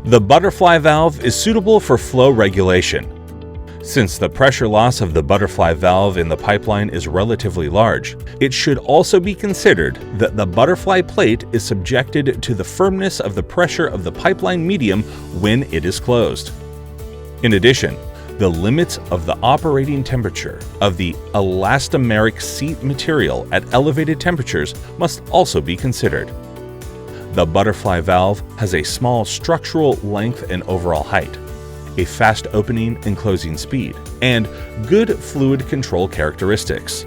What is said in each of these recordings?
The butterfly valve is suitable for flow regulation. Since the pressure loss of the butterfly valve in the pipeline is relatively large, it should also be considered that the butterfly plate is subjected to the firmness of the pressure of the pipeline medium when it is closed. In addition, the limits of the operating temperature of the elastomeric seat material at elevated temperatures must also be considered. The butterfly valve has a small structural length and overall height, a fast opening and closing speed, and good fluid control characteristics.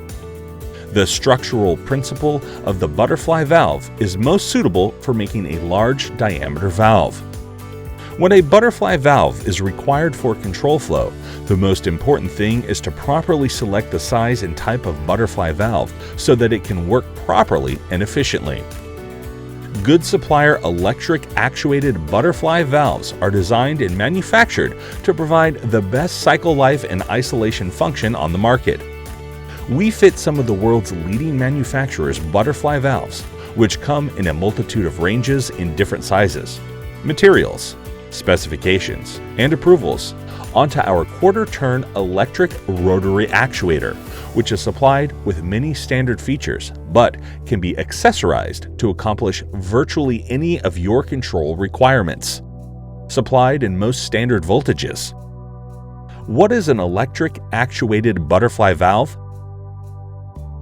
The structural principle of the butterfly valve is most suitable for making a large diameter valve. When a butterfly valve is required for control flow, the most important thing is to properly select the size and type of butterfly valve so that it can work properly and efficiently. Good Supplier electric actuated butterfly valves are designed and manufactured to provide the best cycle life and isolation function on the market. We fit some of the world's leading manufacturers' butterfly valves, which come in a multitude of ranges in different sizes, materials, specifications, and approvals, onto our quarter-turn electric rotary actuator, which is supplied with many standard features, but can be accessorized to accomplish virtually any of your control requirements. Supplied in most standard voltages. What is an electric actuated butterfly valve?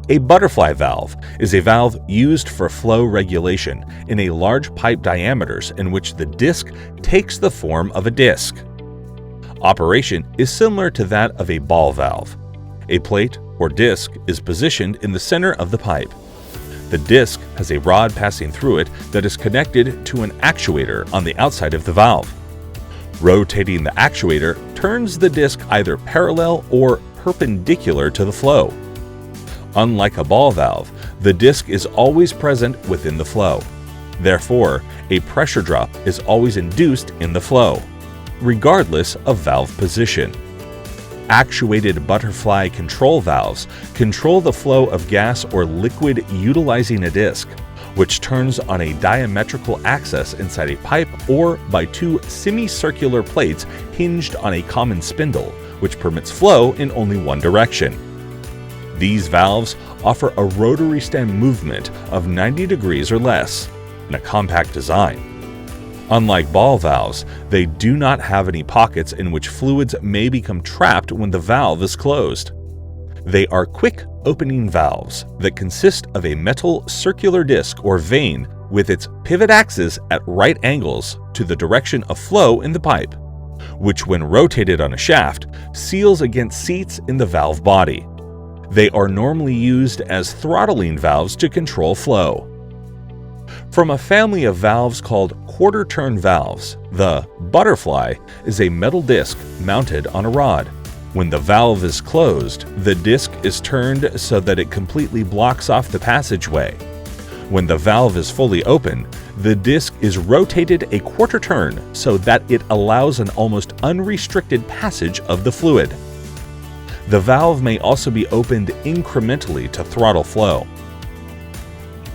A butterfly valve is a valve used for flow regulation in a large pipe diameters in which the disc takes the form of a disc. Operation is similar to that of a ball valve. A plate or disc is positioned in the center of the pipe. The disc has a rod passing through it that is connected to an actuator on the outside of the valve. Rotating the actuator turns the disc either parallel or perpendicular to the flow. Unlike a ball valve, the disc is always present within the flow. Therefore, a pressure drop is always induced in the flow, regardless of valve position. Actuated butterfly control valves control the flow of gas or liquid utilizing a disc, which turns on a diametrical axis inside a pipe or by two semicircular plates hinged on a common spindle, which permits flow in only one direction. These valves offer a rotary stem movement of 90 degrees or less in a compact design. Unlike ball valves, they do not have any pockets in which fluids may become trapped when the valve is closed. They are quick opening valves that consist of a metal circular disc or vane with its pivot axis at right angles to the direction of flow in the pipe, which when rotated on a shaft seals against seats in the valve body. They are normally used as throttling valves to control flow. From a family of valves called quarter-turn valves, the butterfly is a metal disc mounted on a rod. When the valve is closed, the disc is turned so that it completely blocks off the passageway. When the valve is fully open, the disc is rotated a quarter turn so that it allows an almost unrestricted passage of the fluid. The valve may also be opened incrementally to throttle flow.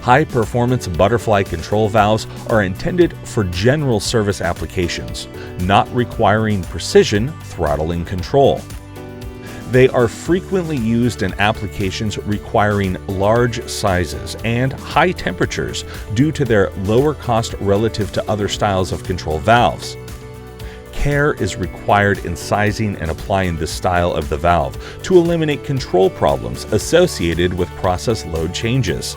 High-performance butterfly control valves are intended for general service applications, not requiring precision throttling control. They are frequently used in applications requiring large sizes and high temperatures due to their lower cost relative to other styles of control valves. Care is required in sizing and applying this style of the valve to eliminate control problems associated with process load changes.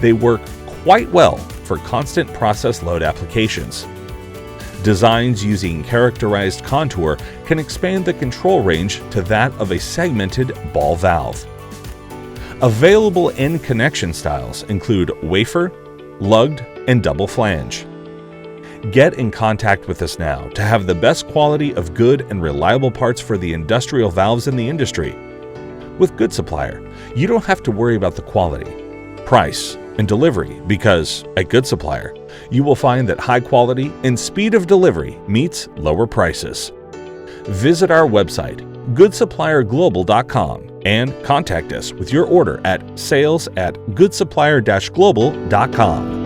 They work quite well for constant process load applications. Designs using characterized contour can expand the control range to that of a segmented ball valve. Available end connection styles include wafer, lugged, and double flange. Get in contact with us now to have the best quality of good and reliable parts for the industrial valves in the industry. With Good Supplier, you don't have to worry about the quality, price, and delivery because at Good Supplier, you will find that high quality and speed of delivery meets lower prices. Visit our website, goodsupplierglobal.com, and contact us with your order at sales@goodsupplier-global.com.